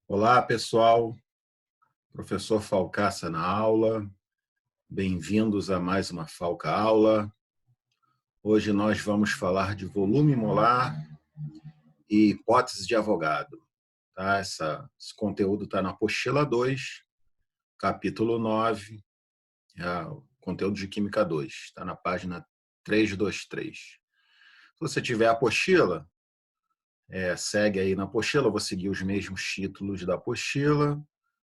Olá, pessoal. Professor Falcaça na aula. Bem-vindos a mais uma Falca Aula. Hoje nós vamos falar de volume molar e hipótese de Avogadro. Tá? Esse conteúdo está na apostila 2, capítulo 9, o conteúdo de Química 2. Está na página 323. Se você tiver a apostila, segue aí na apostila. Eu vou seguir os mesmos títulos da apostila.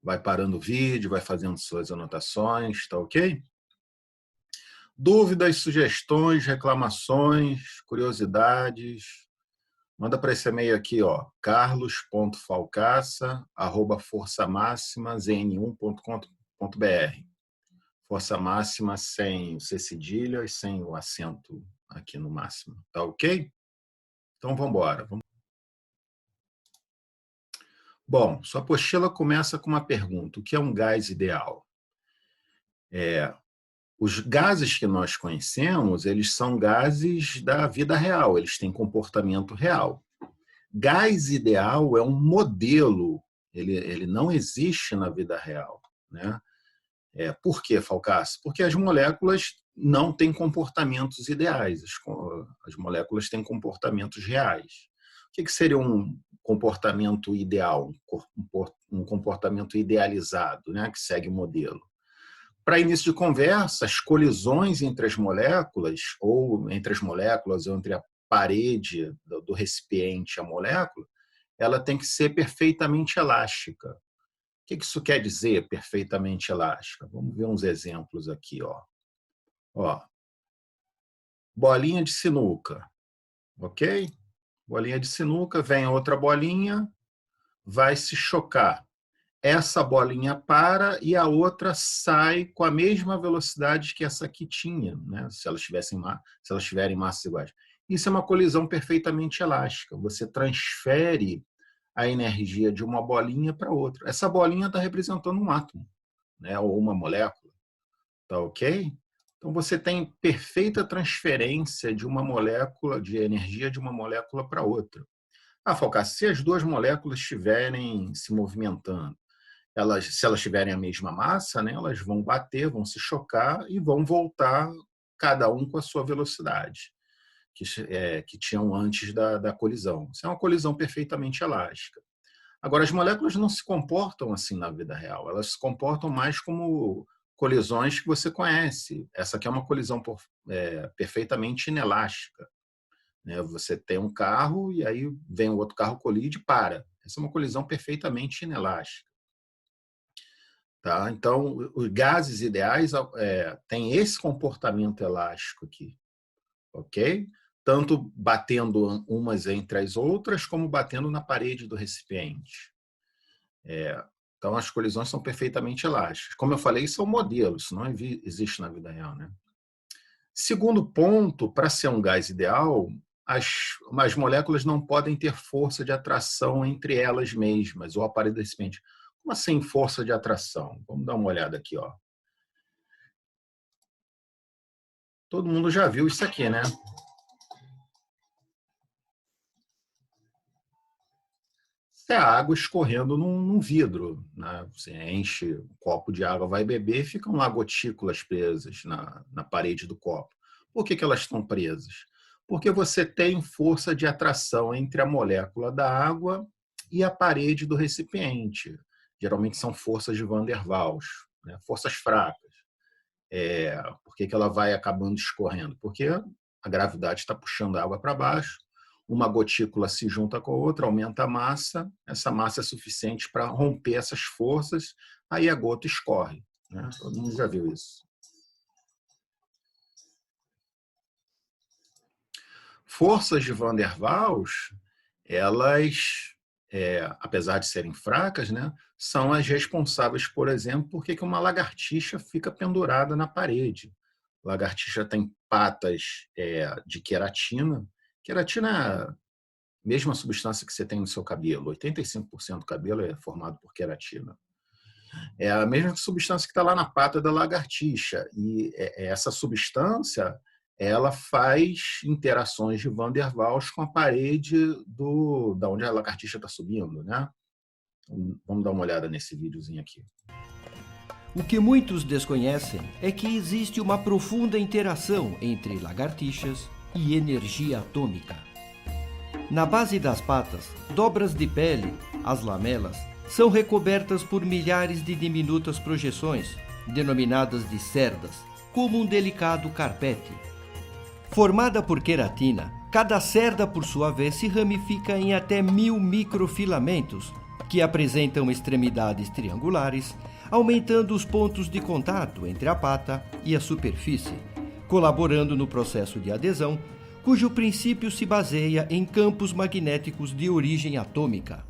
Vai parando o vídeo, vai fazendo suas anotações, tá ok? Dúvidas, sugestões, reclamações, curiosidades, manda para esse e-mail aqui, ó, carlos.falcaça@forçamaximazn1.com.br. Força máxima sem o C cedilha e sem o acento aqui no máximo, tá ok? Então vamos embora. Bom, sua apostila começa com uma pergunta: o que é um gás ideal? Os gases que nós conhecemos, eles são gases da vida real, eles têm comportamento real. Gás ideal é um modelo, ele não existe na vida real. Né? Por que, Falcaço? Porque as moléculas não têm comportamentos ideais, as moléculas têm comportamentos reais. O que seria um comportamento ideal, um comportamento idealizado, né, que segue o modelo? Para início de conversa, as colisões entre as moléculas, ou entre a parede do recipiente e a molécula, ela tem que ser perfeitamente elástica. O que isso quer dizer, perfeitamente elástica? Vamos ver uns exemplos aqui. Ó, bolinha de sinuca, ok? Bolinha de sinuca, vem outra bolinha, vai se chocar. Essa bolinha para e a outra sai com a mesma velocidade que essa aqui tinha, né? Se elas tiverem massas iguais. Isso é uma colisão perfeitamente elástica. Você transfere a energia de uma bolinha para outra. Essa bolinha está representando um átomo, né? Ou uma molécula. Tá ok? Então você tem perfeita transferência de uma molécula, de energia de uma molécula para outra. Falcaço, se as duas moléculas estiverem se movimentando, se elas tiverem a mesma massa, né, elas vão bater, vão se chocar e vão voltar cada um com a sua velocidade que tinham antes da colisão. Isso é uma colisão perfeitamente elástica. Agora, as moléculas não se comportam assim na vida real, elas se comportam mais como colisões que você conhece. Essa aqui é uma colisão perfeitamente inelástica. Né? Você tem um carro e aí vem o outro carro, colide e para. Essa é uma colisão perfeitamente inelástica. Tá? Então, os gases ideais têm esse comportamento elástico aqui, ok? Tanto batendo umas entre as outras, como batendo na parede do recipiente. Então, as colisões são perfeitamente elásticas. Como eu falei, isso é um modelo, isso não existe na vida real. Né? Segundo ponto, para ser um gás ideal, as moléculas não podem ter força de atração entre elas mesmas, ou a parede do recipiente. Como assim força de atração? Vamos dar uma olhada aqui. Ó. Todo mundo já viu isso aqui, né? É a água escorrendo num vidro. Né? Você enche um copo de água, vai beber, e ficam lá gotículas presas na parede do copo. Por que elas estão presas? Porque você tem força de atração entre a molécula da água e a parede do recipiente. Geralmente são forças de Van der Waals, né? Forças fracas. Por que ela vai acabando escorrendo? Porque a gravidade está puxando a água para baixo, uma gotícula se junta com a outra, aumenta a massa, essa massa é suficiente para romper essas forças, aí a gota escorre. Né? Todo mundo já viu isso. Forças de Van der Waals, elas, apesar de serem fracas, né, são as responsáveis, por exemplo, por que uma lagartixa fica pendurada na parede. A lagartixa tem patas de queratina. Queratina é a mesma substância que você tem no seu cabelo. 85% do cabelo é formado por queratina. É a mesma substância que está lá na pata da lagartixa. E essa substância ela faz interações de Van der Waals com a parede da onde a lagartixa está subindo. Né? Vamos dar uma olhada nesse videozinho aqui. O que muitos desconhecem é que existe uma profunda interação entre lagartixas e energia atômica. Na base das patas, dobras de pele, as lamelas, são recobertas por milhares de diminutas projeções, denominadas de cerdas, como um delicado carpete. Formada por queratina, cada cerda, por sua vez, se ramifica em até 1000 microfilamentos, que apresentam extremidades triangulares, aumentando os pontos de contato entre a pata e a superfície, colaborando no processo de adesão, cujo princípio se baseia em campos magnéticos de origem atômica.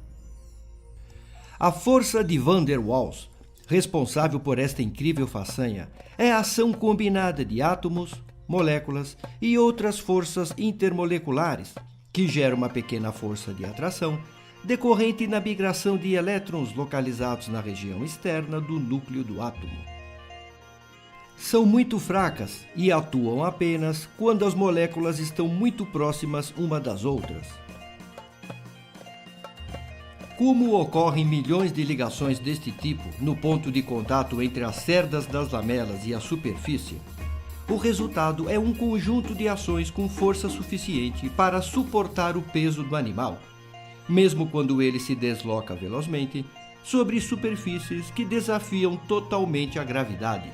A força de Van der Waals, responsável por esta incrível façanha, é a ação combinada de átomos, moléculas e outras forças intermoleculares, que gera uma pequena força de atração, decorrente na migração de elétrons localizados na região externa do núcleo do átomo. São muito fracas e atuam apenas quando as moléculas estão muito próximas uma das outras. Como ocorrem milhões de ligações deste tipo no ponto de contato entre as cerdas das lamelas e a superfície, o resultado é um conjunto de ações com força suficiente para suportar o peso do animal, mesmo quando ele se desloca velozmente sobre superfícies que desafiam totalmente a gravidade.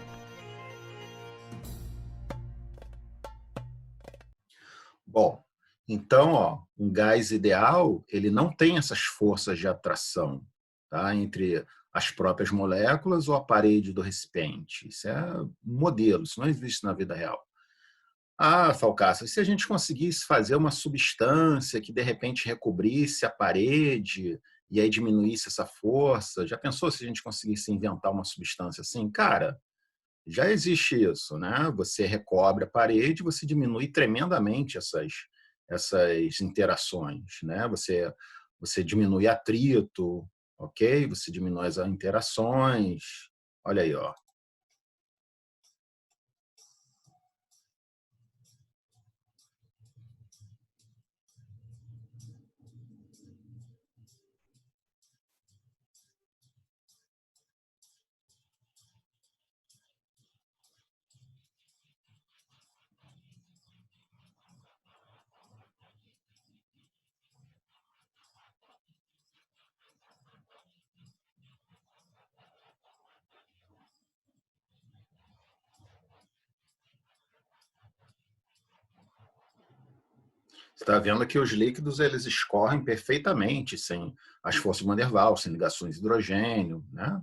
Bom, então, ó, um gás ideal, ele não tem essas forças de atração, tá, entre as próprias moléculas ou a parede do recipiente. Isso é um modelo, isso não existe na vida real. Ah, Falcaça, e se a gente conseguisse fazer uma substância que de repente recobrisse a parede e aí diminuísse essa força? Já pensou se a gente conseguisse inventar uma substância assim? Cara, já existe isso, né? Você recobre a parede, você diminui tremendamente essas interações, né? Você diminui atrito, ok? Você diminui as interações. Olha aí, ó. Você está vendo que os líquidos eles escorrem perfeitamente sem as forças de Van der Waals, sem ligações de hidrogênio, né?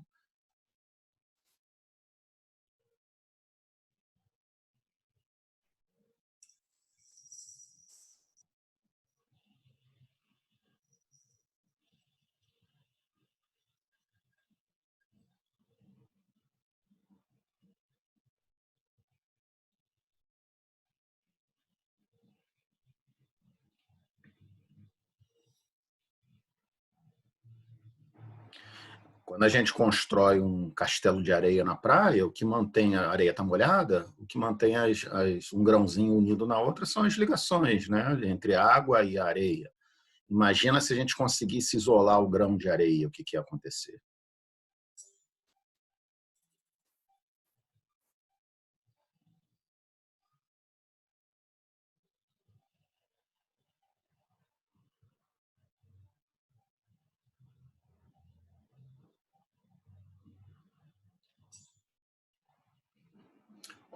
Quando a gente constrói um castelo de areia na praia, o que mantém a areia está molhada, o que mantém um grãozinho unido na outra são as ligações, né, entre a água e a areia. Imagina se a gente conseguisse isolar o grão de areia, o que ia acontecer?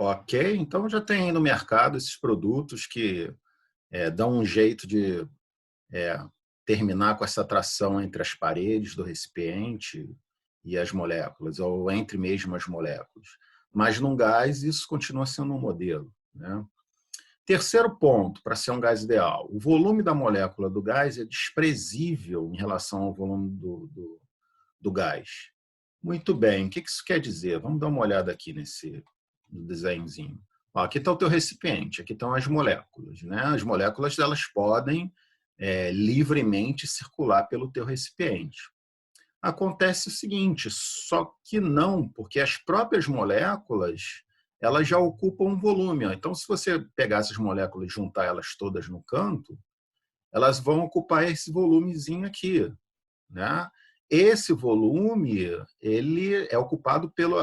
Ok, então já tem aí no mercado esses produtos que dão um jeito de terminar com essa atração entre as paredes do recipiente e as moléculas, ou entre mesmo as moléculas. Mas num gás, isso continua sendo um modelo, né? Terceiro ponto, para ser um gás ideal, o volume da molécula do gás é desprezível em relação ao volume do gás. Muito bem, o que isso quer dizer? Vamos dar uma olhada aqui no desenhozinho. Ó, aqui está o teu recipiente, aqui estão as moléculas, né? As moléculas elas podem livremente circular pelo teu recipiente. Acontece o seguinte, só que não, porque as próprias moléculas elas já ocupam um volume. Ó. Então, se você pegar essas moléculas e juntar elas todas no canto, elas vão ocupar esse volumezinho aqui, né? esse volume ele é ocupado pelo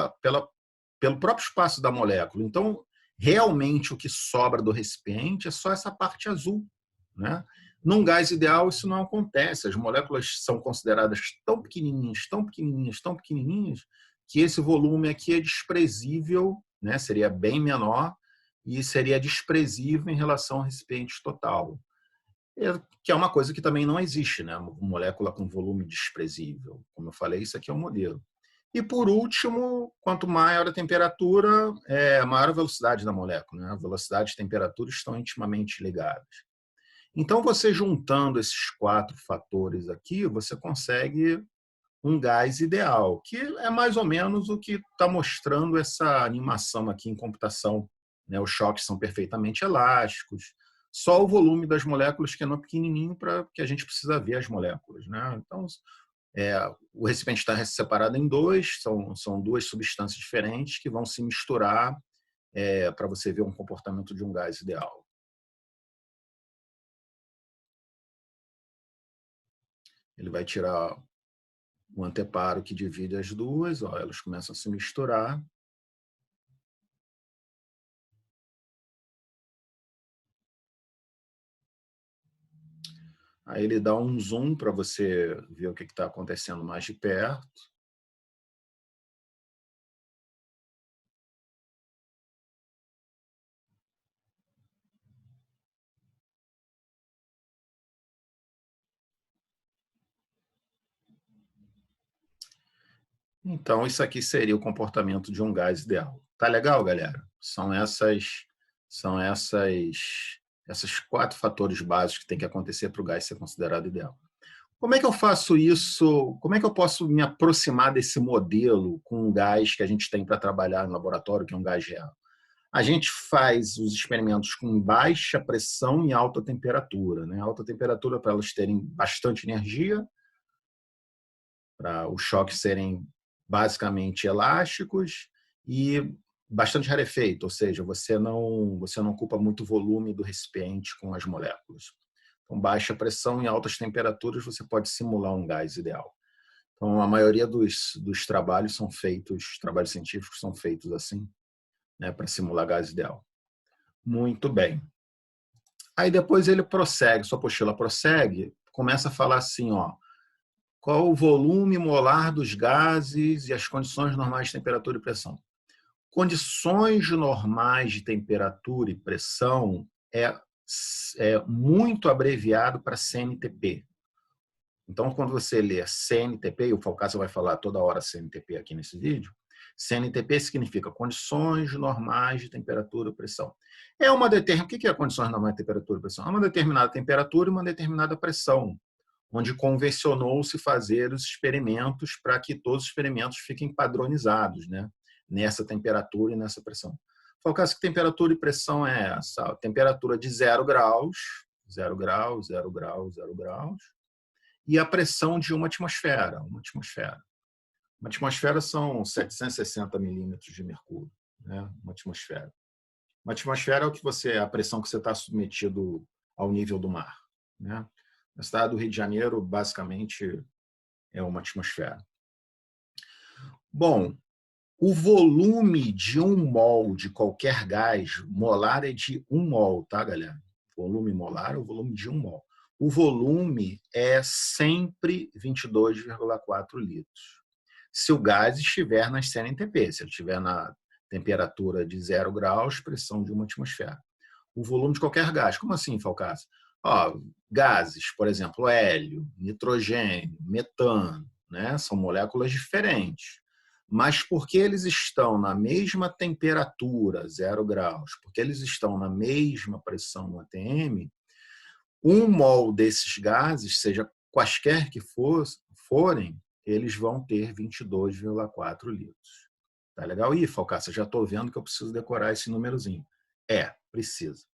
próprio espaço da molécula. Então, realmente, o que sobra do recipiente é só essa parte azul, né? Num gás ideal, isso não acontece. As moléculas são consideradas tão pequenininhas, tão pequenininhas, tão pequenininhas, que esse volume aqui é desprezível, né? Seria bem menor e seria desprezível em relação ao recipiente total. Que é uma coisa que também não existe, né? Uma molécula com volume desprezível. Como eu falei, isso aqui é um modelo. E, por último, quanto maior a temperatura, maior a velocidade da molécula, né? A velocidade e temperatura estão intimamente ligadas. Então, você juntando esses 4 fatores aqui, você consegue um gás ideal, que é mais ou menos o que está mostrando essa animação aqui em computação, né? Os choques são perfeitamente elásticos, só o volume das moléculas que é no pequenininho para que a gente precisa ver as moléculas, né? Então, o recipiente está separado em dois, são 2 substâncias diferentes que vão se misturar para você ver um comportamento de um gás ideal. Ele vai tirar o anteparo que divide as duas, ó, elas começam a se misturar. Aí ele dá um zoom para você ver o que está acontecendo mais de perto. Então, isso aqui seria o comportamento de um gás ideal. Tá legal, galera? São esses 4 fatores básicos que tem que acontecer para o gás ser considerado ideal. Como é que eu faço isso? Como é que eu posso me aproximar desse modelo com um gás que a gente tem para trabalhar no laboratório, que é um gás real? A gente faz os experimentos com baixa pressão e alta temperatura, né? Alta temperatura para elas terem bastante energia, para os choques serem basicamente elásticos e bastante rarefeito, ou seja, você não ocupa muito volume do recipiente com as moléculas. Com baixa pressão e altas temperaturas, você pode simular um gás ideal. Então, a maioria dos trabalhos trabalhos científicos são feitos assim, né, para simular gás ideal. Muito bem. Aí depois ele prossegue, sua apostila prossegue, começa a falar assim, ó, qual o volume molar dos gases e as condições normais de temperatura e pressão. Condições normais de temperatura e pressão é muito abreviado para CNTP. Então, quando você lê CNTP, e o Falcaça vai falar toda hora CNTP aqui nesse vídeo, CNTP significa condições normais de temperatura e pressão. O que é condições normais de temperatura e pressão? É uma determinada temperatura e uma determinada pressão, onde convencionou-se fazer os experimentos para que todos os experimentos fiquem padronizados, né? Nessa temperatura e nessa pressão. Falcaça, que temperatura e pressão é essa? A temperatura de 0 graus, 0 graus, 0 graus, 0 graus, e a pressão de uma atmosfera. Uma atmosfera são 760 milímetros de mercúrio, né? Uma atmosfera. Uma atmosfera é a pressão que você está submetido ao nível do mar, né? Na cidade do Rio de Janeiro, basicamente, é uma atmosfera. Bom, o volume de 1 mol de qualquer gás, molar é de 1 mol, tá, galera? Volume molar é o volume de 1 mol. O volume é sempre 22,4 litros. Se o gás estiver nas CNTP, se ele estiver na temperatura de 0 graus, pressão de uma atmosfera. O volume de qualquer gás. Como assim, Falcaça? Gases, por exemplo, hélio, nitrogênio, metano, né? São moléculas diferentes. Mas porque eles estão na mesma temperatura, 0 graus, porque eles estão na mesma pressão no ATM, 1 mol desses gases, seja quaisquer que forem, eles vão ter 22,4 litros. Tá legal? Ih, Falcaça, já estou vendo que eu preciso decorar esse númerozinho. Precisa.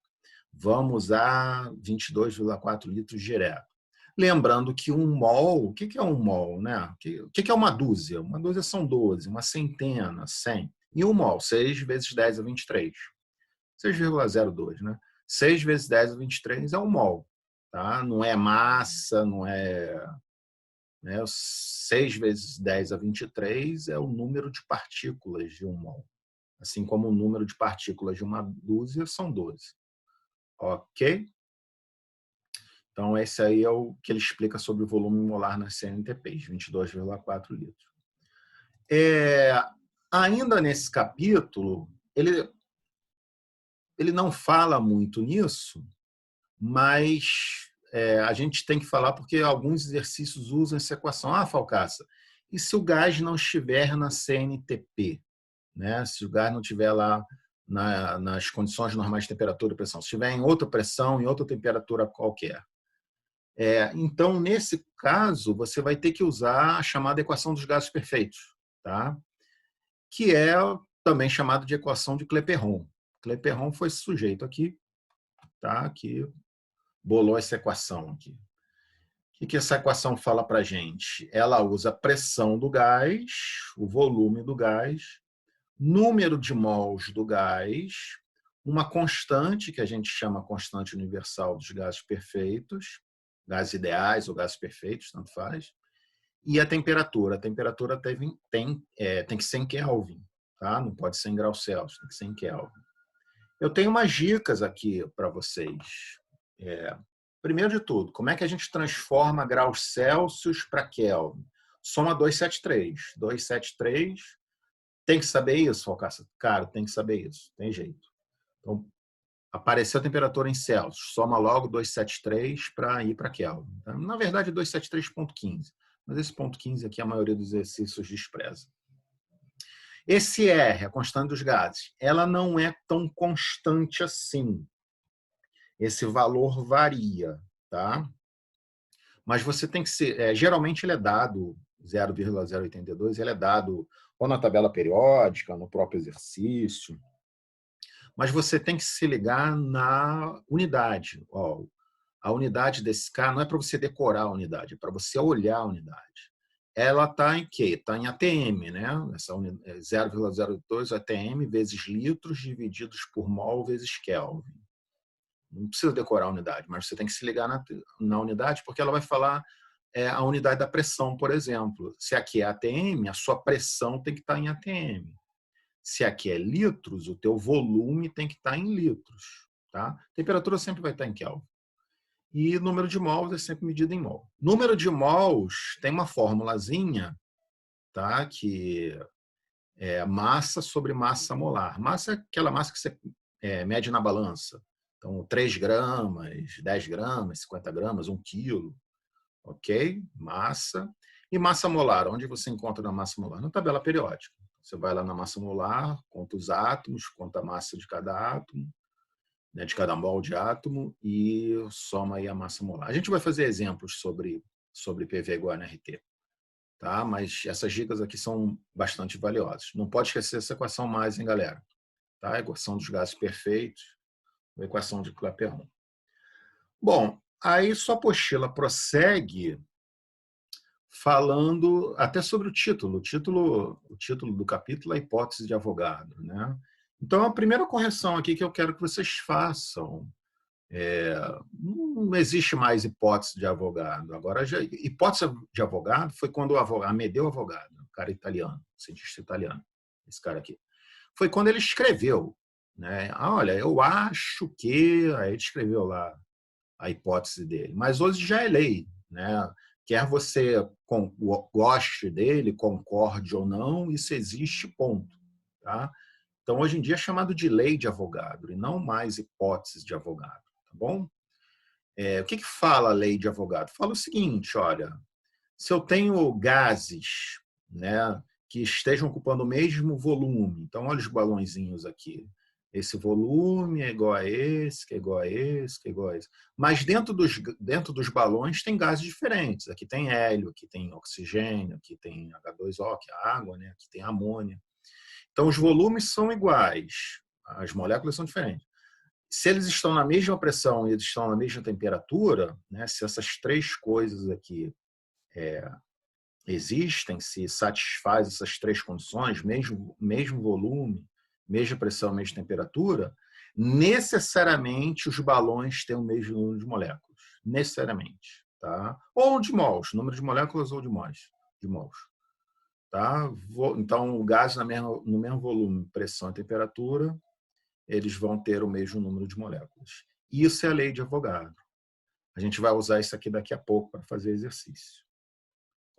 Vamos usar 22,4 litros direto. Lembrando que 1 mol, o que é 1 mol? Né? O que é uma dúzia? Uma dúzia são 12, uma centena, 100. E 1 mol, 6 vezes 10 a 23. 6,02, né? 6 vezes 10 a 23 é 1 mol. Tá? Não é massa, não é né? 6 vezes 10 a 23 é o número de partículas de um mol. Assim como o número de partículas de uma dúzia são 12. Ok? Então, esse aí é o que ele explica sobre o volume molar nas CNTPs, 22,4 litros. Ainda nesse capítulo, ele não fala muito nisso, mas a gente tem que falar porque alguns exercícios usam essa equação. Falcaça, e se o gás não estiver na CNTP? Né? Se o gás não estiver lá nas condições normais de temperatura e pressão, se estiver em outra pressão, em outra temperatura qualquer. Então, nesse caso, você vai ter que usar a chamada equação dos gases perfeitos, tá? Que é também chamada de equação de Clapeyron. Clapeyron foi esse sujeito aqui, tá? Que bolou essa equação aqui. O que essa equação fala para a gente? Ela usa a pressão do gás, o volume do gás, número de mols do gás, uma constante, que a gente chama constante universal dos gases perfeitos, gases ideais ou gases perfeitos, tanto faz, e a temperatura. A temperatura tem que ser em Kelvin, tá? Não pode ser em graus Celsius, tem que ser em Kelvin. Eu tenho umas dicas aqui para vocês. Primeiro de tudo, como é que a gente transforma graus Celsius para Kelvin? Soma 273. 273, tem que saber isso, Alcácer? Cara, tem que saber isso, tem jeito. Então, apareceu a temperatura em Celsius, soma logo 273 para ir para Kelvin. Na verdade, 273,15. Mas esse ponto 15 aqui a maioria dos exercícios despreza. Esse R, a constante dos gases, ela não é tão constante assim. Esse valor varia, tá? Mas você tem que ser... geralmente ele é dado, 0,082, ele é dado ou na tabela periódica, no próprio exercício. Mas você tem que se ligar na unidade. A unidade desse cara não é para você decorar a unidade, é para você olhar a unidade. Ela está em quê? Está em ATM, né? 0,02 ATM vezes litros divididos por mol vezes Kelvin. Não precisa decorar a unidade, mas você tem que se ligar na unidade, porque ela vai falar a unidade da pressão, por exemplo. Se aqui é ATM, a sua pressão tem que estar em ATM. Se aqui é litros, o teu volume tem que estar em litros. Tá? A temperatura sempre vai estar em Kelvin. E número de mols é sempre medido em mol. Número de mols tem uma formulazinha, tá? Que é massa sobre massa molar. Massa é aquela massa que você mede na balança. Então, 3 gramas, 10 gramas, 50 gramas, 1 quilo. Ok? Massa. E massa molar, onde você encontra a massa molar? Na tabela periódica. Você vai lá na massa molar, conta os átomos, conta a massa de cada átomo, né, de cada mol de átomo, e soma aí a massa molar. A gente vai fazer exemplos sobre PV igual a NRT, tá? Mas essas dicas aqui são bastante valiosas. Não pode esquecer essa equação mais, hein, galera? Tá? A equação dos gases perfeitos, a equação de Clapeyron. Bom, aí sua apostila prossegue falando até sobre o título. O título do capítulo é a hipótese de Avogadro, né? Então, a primeira correção aqui que eu quero que vocês façam não existe mais hipótese de Avogadro. Agora, hipótese de Avogadro foi quando Amedeo Avogadro, o cara italiano, cientista italiano, esse cara aqui, foi quando ele escreveu, né? Olha, eu acho que... Aí ele escreveu lá a hipótese dele. Mas hoje já é lei, né? Quer você goste dele, concorde ou não, isso existe, ponto. Tá? Então, hoje em dia é chamado de lei de Avogadro e não mais hipótese de Avogadro. Tá bom? O que fala a lei de Avogadro? Fala o seguinte, olha, se eu tenho gases, né, que estejam ocupando o mesmo volume, então olha os balõezinhos aqui, esse volume é igual a esse, que é igual a esse, que é igual a esse. Mas dentro dos balões tem gases diferentes. Aqui tem hélio, aqui tem oxigênio, aqui tem H2O, que é água, né? Aqui tem amônia. Então, os volumes são iguais, as moléculas são diferentes. Se eles estão na mesma pressão e eles estão na mesma temperatura, né? Se essas três coisas aqui existem, se satisfaz essas três condições, mesmo volume, mesma pressão, mesma temperatura, necessariamente os balões têm o mesmo número de moléculas. Necessariamente. tá? Ou de mols, número de moléculas ou de mols. Tá? Então, o gás no mesmo volume, pressão e temperatura, eles vão ter o mesmo número de moléculas. Isso é a lei de Avogadro. A gente vai usar isso aqui daqui a pouco para fazer exercício.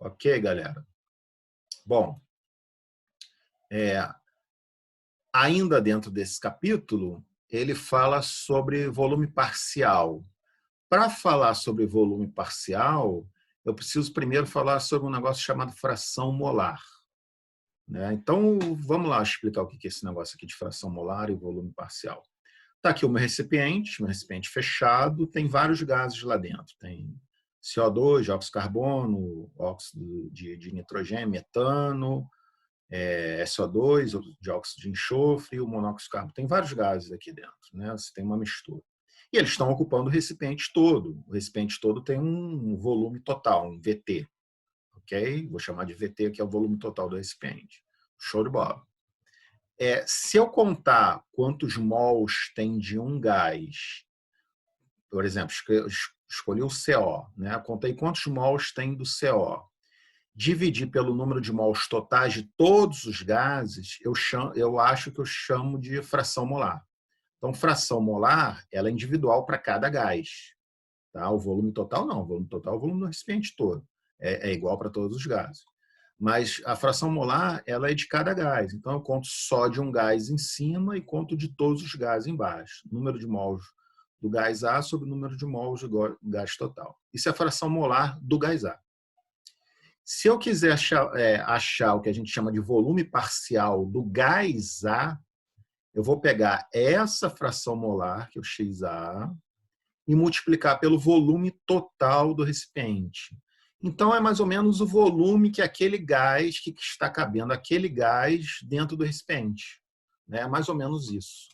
Ok, galera? Bom, ainda dentro desse capítulo, ele fala sobre volume parcial. Para falar sobre volume parcial, eu preciso primeiro falar sobre um negócio chamado fração molar. Né? Então, vamos lá explicar o que é esse negócio aqui de fração molar e volume parcial. Está aqui o meu recipiente fechado, tem vários gases lá dentro. Tem CO2, dióxido de carbono, óxido de nitrogênio, metano, SO2, dióxido de enxofre, o monóxido de carbono. Tem vários gases aqui dentro, né? Você tem uma mistura. E eles estão ocupando o recipiente todo. O recipiente todo tem um volume total, um VT. Ok? Vou chamar de VT, que é o volume total do recipiente. Show de bola. Se eu contar quantos mols tem de um gás, por exemplo, escolhi o CO, né? Contei quantos mols tem do CO. Dividir pelo número de mols totais de todos os gases, eu acho que eu chamo de fração molar. Então, fração molar, ela é individual para cada gás. Tá? O volume total não. O volume total é o volume do recipiente todo. É igual para todos os gases. Mas a fração molar, ela é de cada gás. Então, eu conto só de um gás em cima e conto de todos os gases embaixo. Número de mols do gás A sobre o número de mols do gás total. Isso é a fração molar do gás A. Se eu quiser achar o que a gente chama de volume parcial do gás A, eu vou pegar essa fração molar, que é o XA, e multiplicar pelo volume total do recipiente. Então, é mais ou menos o volume que aquele gás, que está cabendo aquele gás dentro do recipiente. É mais ou menos isso.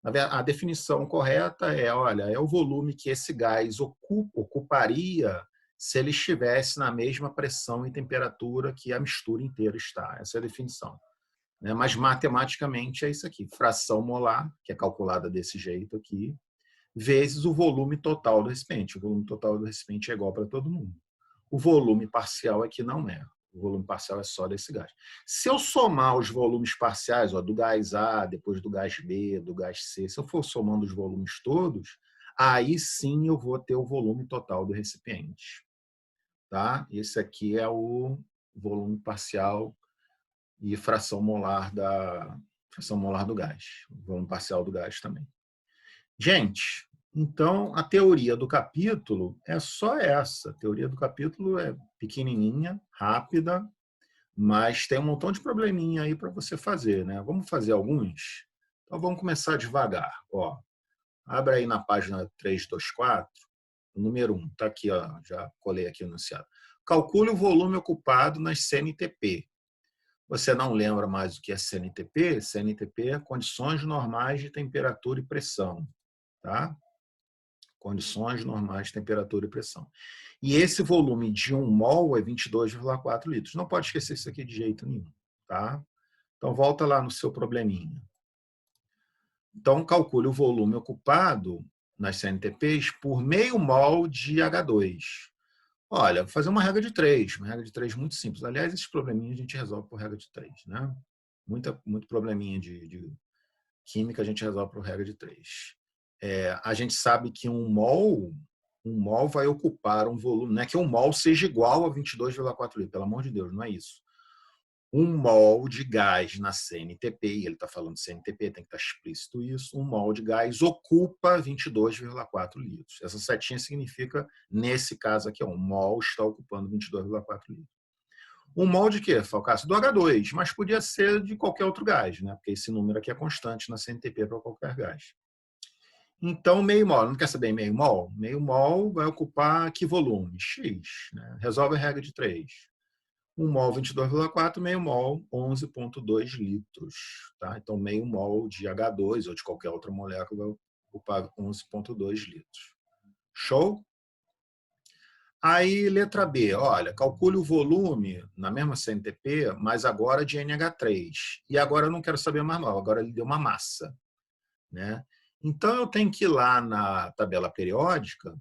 A definição correta é o volume que esse gás ocuparia se ele estivesse na mesma pressão e temperatura que a mistura inteira está. Essa é a definição. Mas, matematicamente, é isso aqui. Fração molar, que é calculada desse jeito aqui, vezes o volume total do recipiente. O volume total do recipiente é igual para todo mundo. O volume parcial aqui não é. O volume parcial é só desse gás. Se eu somar os volumes parciais, do gás A, depois do gás B, do gás C, se eu for somando os volumes todos, aí sim eu vou ter o volume total do recipiente. Tá? Esse aqui é o volume parcial e fração molar do gás. O volume parcial do gás também. Gente, então a teoria do capítulo é só essa. A teoria do capítulo é pequenininha, rápida, mas tem um montão de probleminha aí para você fazer, né? Vamos fazer alguns? Então vamos começar devagar. Abre aí na página 324, o número 1. Está aqui, já colei aqui o enunciado. Calcule o volume ocupado nas CNTP. Você não lembra mais o que é CNTP? CNTP é condições normais de temperatura e pressão. Tá? Condições normais de temperatura e pressão. E esse volume de 1 mol é 22,4 litros. Não pode esquecer isso aqui de jeito nenhum. Tá? Então, volta lá no seu probleminha. Então, calcule o volume ocupado nas CNTPs por meio mol de H2. Olha, vou fazer uma regra de 3. Uma regra de 3 muito simples. Aliás, esses probleminhas a gente resolve por regra de 3. Né? Muito probleminha de química a gente resolve por regra de 3. A gente sabe que um mol vai ocupar um volume, não é que um mol seja igual a 22,4 litros, pelo amor de Deus, não é isso. Um mol de gás na CNTP, e ele está falando de CNTP, tem que estar explícito isso, um mol de gás ocupa 22,4 litros. Essa setinha significa, nesse caso aqui, um mol está ocupando 22,4 litros. Um mol de quê, Falcácio? Do H2, mas podia ser de qualquer outro gás, né? Porque esse número aqui é constante na CNTP para qualquer gás. Então, meio mol, não quer saber meio mol? Meio mol vai ocupar que volume? X. Né? Resolve a regra de 3. 1 mol, 22,4, meio mol, 11,2 litros. Tá? Então, meio mol de H2 ou de qualquer outra molécula vai ocupar 11,2 litros. Show? Aí, letra B. Olha, calcule o volume na mesma CNTP, mas agora de NH3. E agora eu não quero saber mais mol, agora ele deu uma massa. Né? Então, eu tenho que ir lá na tabela periódica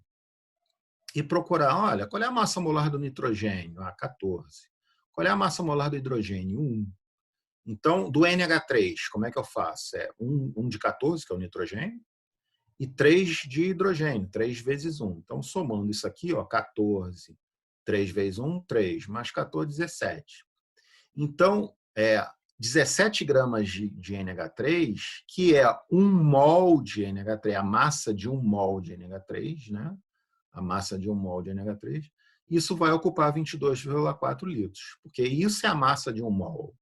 e procurar, olha, qual é a massa molar do nitrogênio? 14. Qual é a massa molar do hidrogênio? 1. Então, do NH3, como é que eu faço? É 1 de 14, que é o nitrogênio, e 3 de hidrogênio, 3 vezes 1. Então, somando isso aqui, ó, 14, 3 vezes 1, 3, mais 14, 17. Então, 17 gramas de NH3, que é 1 mol de NH3, a massa de 1 mol de NH3, né? A massa de 1 mol de NH3, isso vai ocupar 22,4 litros, porque isso é a massa de 1 mol.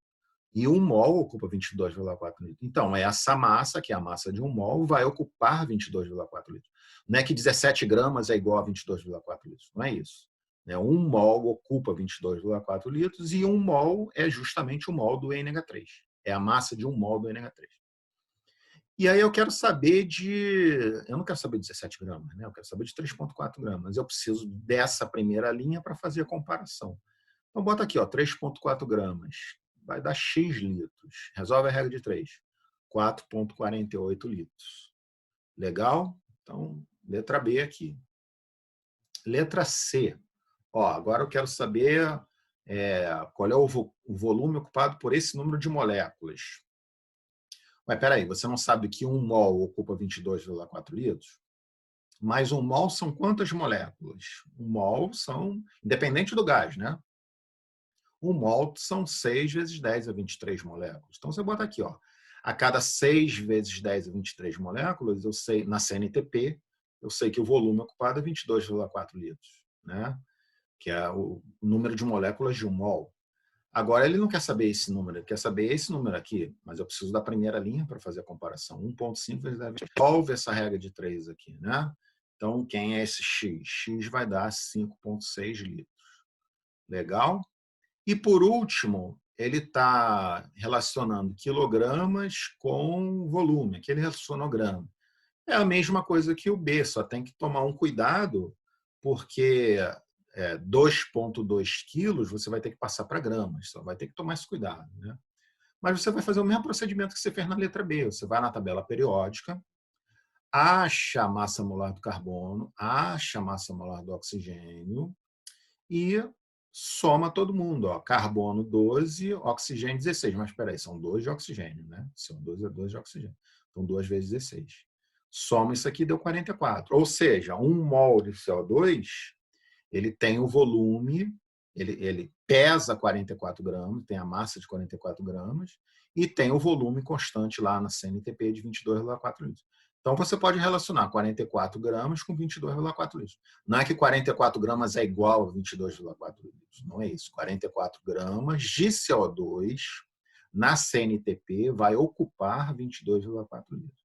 E 1 mol ocupa 22,4 litros. Então, essa massa, que é a massa de 1 mol, vai ocupar 22,4 litros. Não é que 17 gramas é igual a 22,4 litros. Não é isso. 1 mol ocupa 22,4 litros e 1 mol é justamente o mol do NH3. É a massa de 1 mol do NH3. E aí eu quero saber de... Eu não quero saber de 17 gramas, né? Eu quero saber de 3,4 gramas. Eu preciso dessa primeira linha para fazer a comparação. Então, bota aqui, 3,4 gramas. Vai dar X litros. Resolve a regra de 3. 4,48 litros. Legal? Então, letra B aqui. Letra C. Agora eu quero saber qual é o volume ocupado por esse número de moléculas. Mas peraí, você não sabe que 1 mol ocupa 22,4 litros? Mas 1 mol são quantas moléculas? 1 mol são, independente do gás, né? 1 mol são 6 vezes 10 a 23 moléculas. Então, você bota aqui, a cada 6 vezes 10 a 23 moléculas, eu sei, na CNTP, eu sei que o volume ocupado é 22,4 litros, né? Que é o número de moléculas de 1 mol. Agora, ele não quer saber esse número, ele quer saber esse número aqui, mas eu preciso da primeira linha para fazer a comparação. 1,5 vezes 10. Resolve essa regra de 3 aqui, né? Então, quem é esse X? X vai dar 5,6 litros. Legal? E, por último, ele está relacionando quilogramas com volume, aquele relacionograma. É a mesma coisa que o B, só tem que tomar um cuidado, porque 2,2 quilos você vai ter que passar para gramas, só vai ter que tomar esse cuidado, né? Mas você vai fazer o mesmo procedimento que você fez na letra B. Você vai na tabela periódica, acha a massa molar do carbono, acha a massa molar do oxigênio e soma todo mundo. Carbono 12, oxigênio 16. Mas espera aí, são 2 de oxigênio, né? CO2 é 2 de oxigênio. Então, 2 vezes 16. Soma isso aqui, deu 44. Ou seja, 1 mol de CO2, ele tem o volume, ele pesa 44 gramas, tem a massa de 44 gramas, e tem o volume constante lá na CNTP de 22,4 litros. Então, você pode relacionar 44 gramas com 22,4 litros. Não é que 44 gramas é igual a 22,4 litros. Não é isso. 44 gramas de CO2 na CNTP vai ocupar 22,4 litros.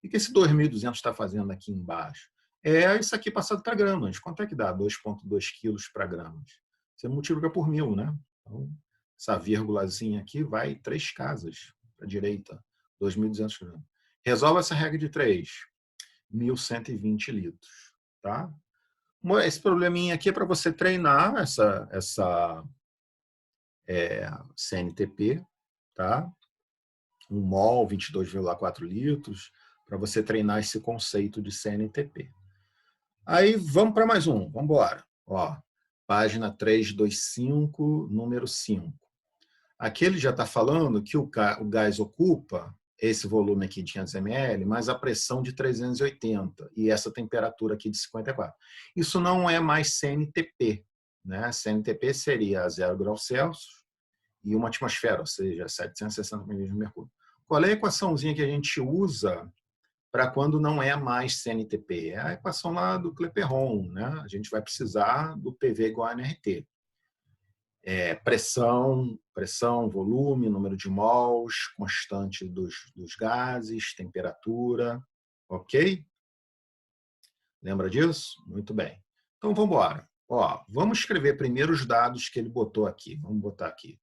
O que esse 2.200 está fazendo aqui embaixo? É isso aqui passado para gramas. Quanto é que dá 2,2 quilos para gramas? Você multiplica por 1.000, né? Então, essa vírgulazinha aqui vai 3 casas para a direita. 2.200 gramas. Resolve essa regra de 3. 1.120 litros. Tá? Esse probleminha aqui é para você treinar essa CNTP. Tá? 1 mol, 22,4 litros, para você treinar esse conceito de CNTP. Aí vamos para mais um. Vamos embora. Página 325, número 5. Aqui ele já está falando que o gás ocupa esse volume aqui de 500 ml, mais a pressão de 380 e essa temperatura aqui de 54. Isso não é mais CNTP. Né? CNTP seria 0 graus Celsius e uma atmosfera, ou seja, 760 milímetros de mercúrio. Qual é a equaçãozinha que a gente usa para quando não é mais CNTP? É a equação lá do Clapeyron, né? A gente vai precisar do PV igual a nRT. Pressão, volume, número de mols, constante dos gases, temperatura, ok? Lembra disso? Muito bem. Então, vamos embora. Vamos escrever primeiro os dados que ele botou aqui. Vamos botar aqui.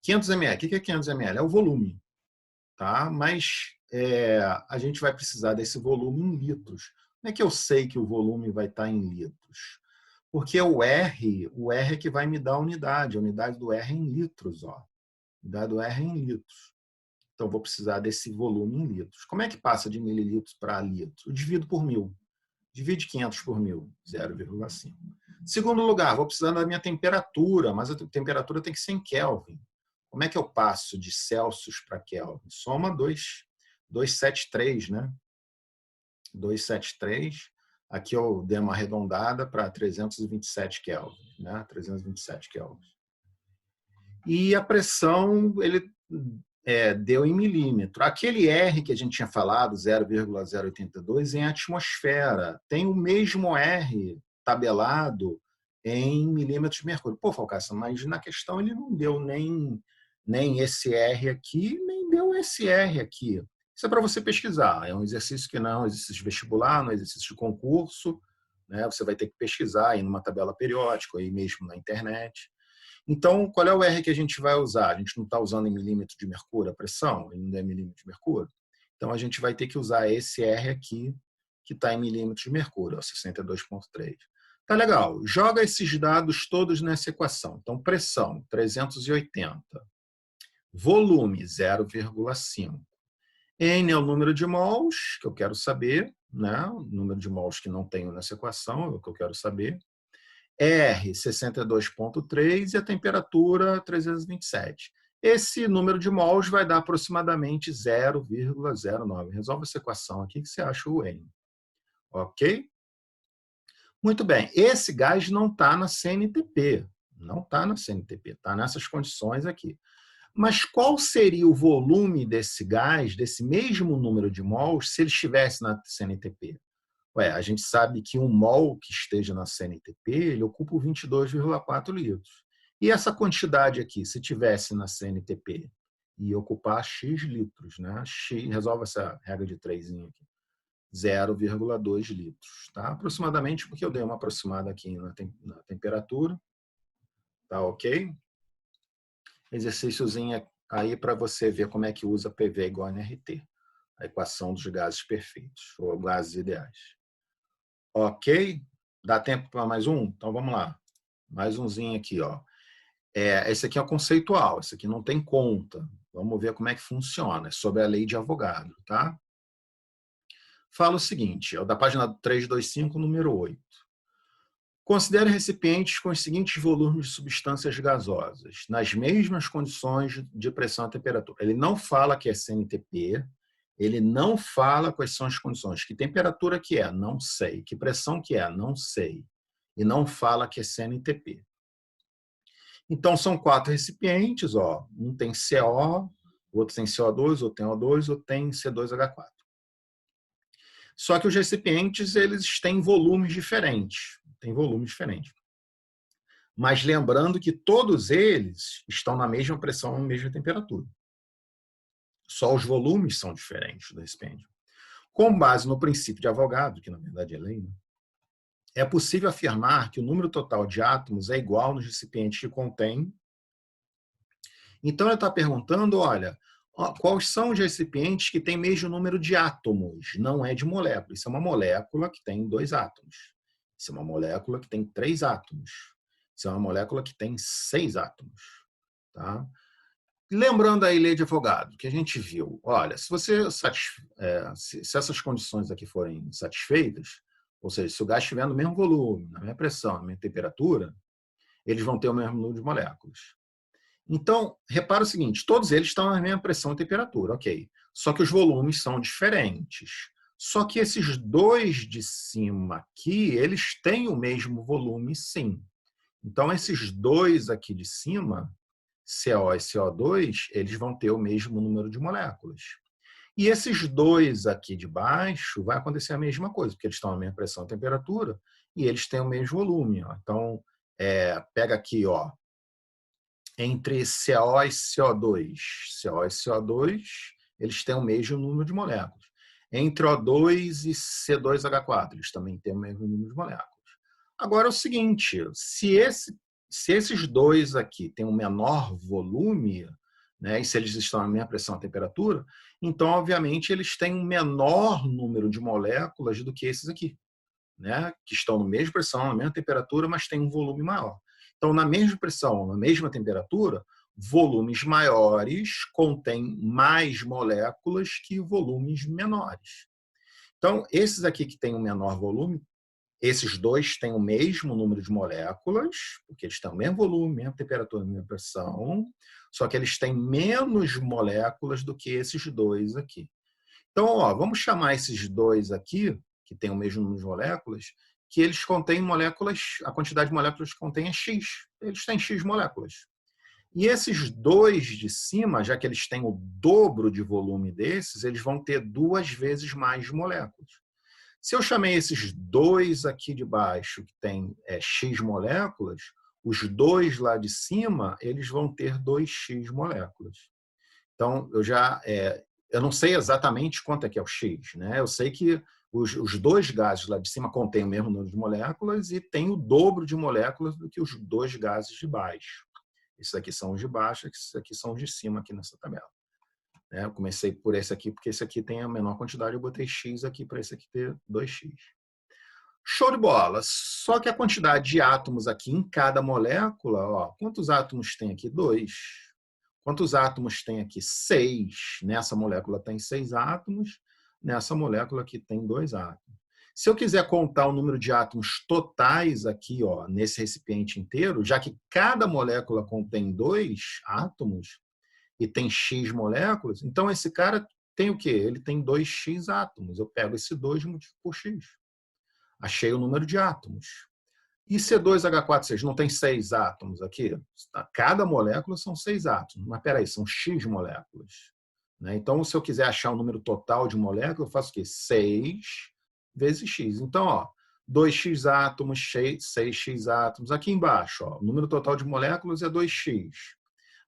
500 ml. O que é 500 ml? É o volume. Tá? Mas a gente vai precisar desse volume em litros. Como é que eu sei que o volume vai estar em litros? Porque o R é que vai me dar a unidade do R é em litros. A unidade do R é em litros. Então, vou precisar desse volume em litros. Como é que passa de mililitros para litros? Eu divido por 1.000. Divide 500 por 1.000, 0,5. Segundo lugar, vou precisar da minha temperatura, mas a temperatura tem que ser em Kelvin. Como é que eu passo de Celsius para Kelvin? Soma 273, né? 273. Aqui eu dei uma arredondada para 327 Kelvin, né? 327 Kelvin. E a pressão, ele deu em milímetro. Aquele R que a gente tinha falado, 0,082, em atmosfera. Tem o mesmo R tabelado em milímetros de mercúrio. Pô, Falcaça, mas na questão ele não deu nem esse R aqui, nem deu esse R aqui. Isso é para você pesquisar. É um exercício que não é um exercício vestibular, não é um exercício de concurso, né? Você vai ter que pesquisar aí numa tabela periódica, aí mesmo na internet. Então, qual é o R que a gente vai usar? A gente não está usando em milímetro de mercúrio a pressão? Ele não é milímetro de mercúrio? Então, a gente vai ter que usar esse R aqui, que está em milímetros de mercúrio, 62,3. Tá legal. Joga esses dados todos nessa equação. Então, pressão, 380. Volume, 0,5. N é o número de mols, que eu quero saber, né? O número de mols que não tenho nessa equação, é o que eu quero saber. R, 62,3 e a temperatura, 327. Esse número de mols vai dar aproximadamente 0,09. Resolve essa equação aqui que você acha o N. Ok? Muito bem. Esse gás não está na CNTP. Não está na CNTP. Está nessas condições aqui. Mas qual seria o volume desse gás, desse mesmo número de mols, se ele estivesse na CNTP? A gente sabe que um mol que esteja na CNTP, ele ocupa 22,4 litros. E essa quantidade aqui, se tivesse na CNTP, ia ocupar X litros, né? X, resolve essa regra de 3 aqui. 0,2 litros, tá? Aproximadamente, porque eu dei uma aproximada aqui na temperatura. Tá ok? Exercíciozinho aí para você ver como é que usa PV igual a NRT. A equação dos gases perfeitos, ou gases ideais. Ok? Dá tempo para mais um? Então vamos lá. Mais umzinho aqui, ó. Esse aqui é o conceitual, esse aqui não tem conta. Vamos ver como é que funciona. É sobre a lei de Avogadro, tá? Fala o seguinte, é da página 325, número 8. Considere recipientes com os seguintes volumes de substâncias gasosas, nas mesmas condições de pressão e temperatura. Ele não fala que é CNTP, ele não fala quais são as condições. Que temperatura que é? Não sei. Que pressão que é? Não sei. E não fala que é CNTP. Então, são 4 recipientes. Ó. Um tem CO, outro tem CO2, outro tem O2, outro tem C2H4. Só que os recipientes eles têm volumes diferentes. Mas lembrando que todos eles estão na mesma pressão, na mesma temperatura. Só os volumes são diferentes do recipiente. Com base no princípio de Avogadro, que na verdade é lei, né? É possível afirmar que o número total de átomos é igual nos recipientes que contém. Então, ele está perguntando, olha, quais são os recipientes que têm mesmo número de átomos? Não é de molécula. Isso é uma molécula que tem 2 átomos. Isso é uma molécula que tem 3 átomos. Isso é uma molécula que tem 6 átomos. Tá? Lembrando aí a lei de Avogadro, que a gente viu, olha, se essas condições aqui forem satisfeitas, ou seja, se o gás estiver no mesmo volume, na mesma pressão, na mesma temperatura, eles vão ter o mesmo número de moléculas. Então, repara o seguinte, todos eles estão na mesma pressão e temperatura, ok. Só que os volumes são diferentes. Só que esses 2 de cima aqui, eles têm o mesmo volume, sim. Então, esses 2 aqui de cima, CO e CO2, eles vão ter o mesmo número de moléculas. E esses 2 aqui de baixo, vai acontecer a mesma coisa, porque eles estão na mesma pressão e temperatura, e eles têm o mesmo volume. Ó. Então, pega aqui, ó, entre CO e CO2. CO e CO2, eles têm o mesmo número de moléculas. Entre O2 e C2H4, eles também têm o mesmo número de moléculas. Agora é o seguinte, se esses 2 aqui têm um menor volume, né, e se eles estão na mesma pressão e temperatura, então, obviamente, eles têm um menor número de moléculas do que esses aqui, né, que estão na mesma pressão, na mesma temperatura, mas têm um volume maior. Então, na mesma pressão, na mesma temperatura, volumes maiores contêm mais moléculas que volumes menores. Então, esses aqui que têm um menor volume Esses dois têm o mesmo número de moléculas, porque eles têm o mesmo volume, mesma temperatura, mesma pressão, só que eles têm menos moléculas do que esses dois aqui. Então, ó, vamos chamar esses dois aqui, que têm o mesmo número de moléculas, que eles contêm moléculas, a quantidade de moléculas que contém é X. Eles têm X moléculas. E esses dois de cima, já que eles têm o dobro de volume desses, eles vão ter 2 vezes mais moléculas. Se eu chamei esses dois aqui de baixo, que tem X moléculas, os dois lá de cima, eles vão ter 2X moléculas. Então, eu não sei exatamente quanto é que é o X, né? Eu sei que os dois gases lá de cima contêm o mesmo número de moléculas e tem o dobro de moléculas do que os dois gases de baixo. Esses aqui são os de baixo, esses aqui são os de cima aqui nessa tabela. Eu comecei por esse aqui, porque esse aqui tem a menor quantidade, eu botei X aqui para esse aqui ter 2X. Show de bola! Só que a quantidade de átomos aqui em cada molécula, ó, quantos átomos tem aqui? 2. Quantos átomos tem aqui? 6. Nessa molécula tem 6 átomos, nessa molécula aqui tem 2 átomos. Se eu quiser contar o número de átomos totais aqui, ó, nesse recipiente inteiro, já que cada molécula contém 2 átomos e tem X moléculas, então esse cara tem o quê? Ele tem 2X átomos. Eu pego esse 2 e multiplico por X. Achei o número de átomos. E C2H4CX não tem 6 átomos aqui? Cada molécula são 6 átomos. Mas peraí, são X moléculas. Então, se eu quiser achar o número total de moléculas, eu faço o quê? 6 vezes X. Então, ó, 2X átomos, 6X átomos. Aqui embaixo, ó, o número total de moléculas é 2X.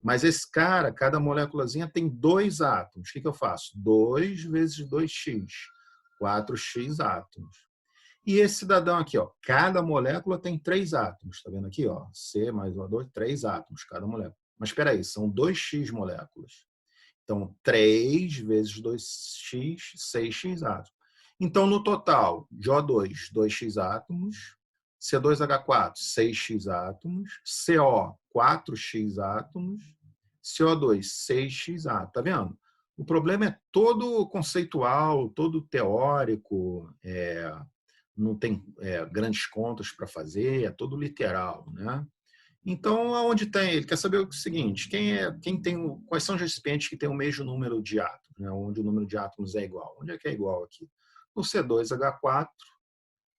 Mas esse cara, cada moléculazinha tem 2 átomos. O que eu faço? 2 vezes 2X. 4X átomos. E esse cidadão aqui, ó, cada molécula tem 3 átomos. Está vendo aqui? Ó, C mais O2, 3 átomos cada molécula. Mas espera aí, são 2X moléculas. Então, 3 vezes 2X, 6X átomos. Então, no total, de O2, 2X átomos, C2H4, 6X átomos, CO, 4X átomos, CO2, 6X átomos. Tá vendo? O problema é todo conceitual, todo teórico, não tem grandes contas para fazer, é todo literal, né? Então, aonde tem, ele quer saber o seguinte: quais são os recipientes que têm o mesmo número de átomos, né? Onde o número de átomos é igual. Onde é que é igual aqui? No C2H4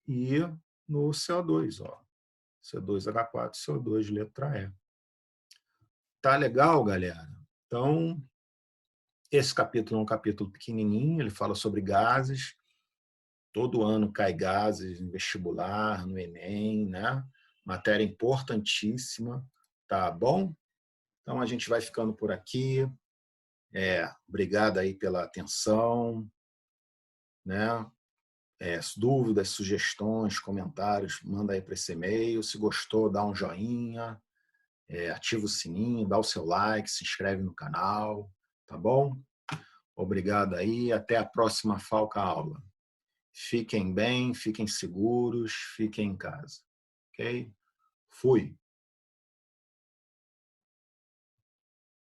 e no CO2, ó. C2H4, CO2, letra E. Tá legal, galera? Então, esse capítulo é um capítulo pequenininho, ele fala sobre gases. Todo ano cai gases em vestibular, no Enem, né? Matéria importantíssima, tá bom? Então, a gente vai ficando por aqui. Obrigado aí pela atenção, né? Dúvidas, sugestões, comentários, manda aí para esse e-mail. Se gostou, dá um joinha, ativa o sininho, dá o seu like, se inscreve no canal, tá bom? Obrigado aí, até a próxima Falca Aula. Fiquem bem, fiquem seguros, fiquem em casa, ok? Fui!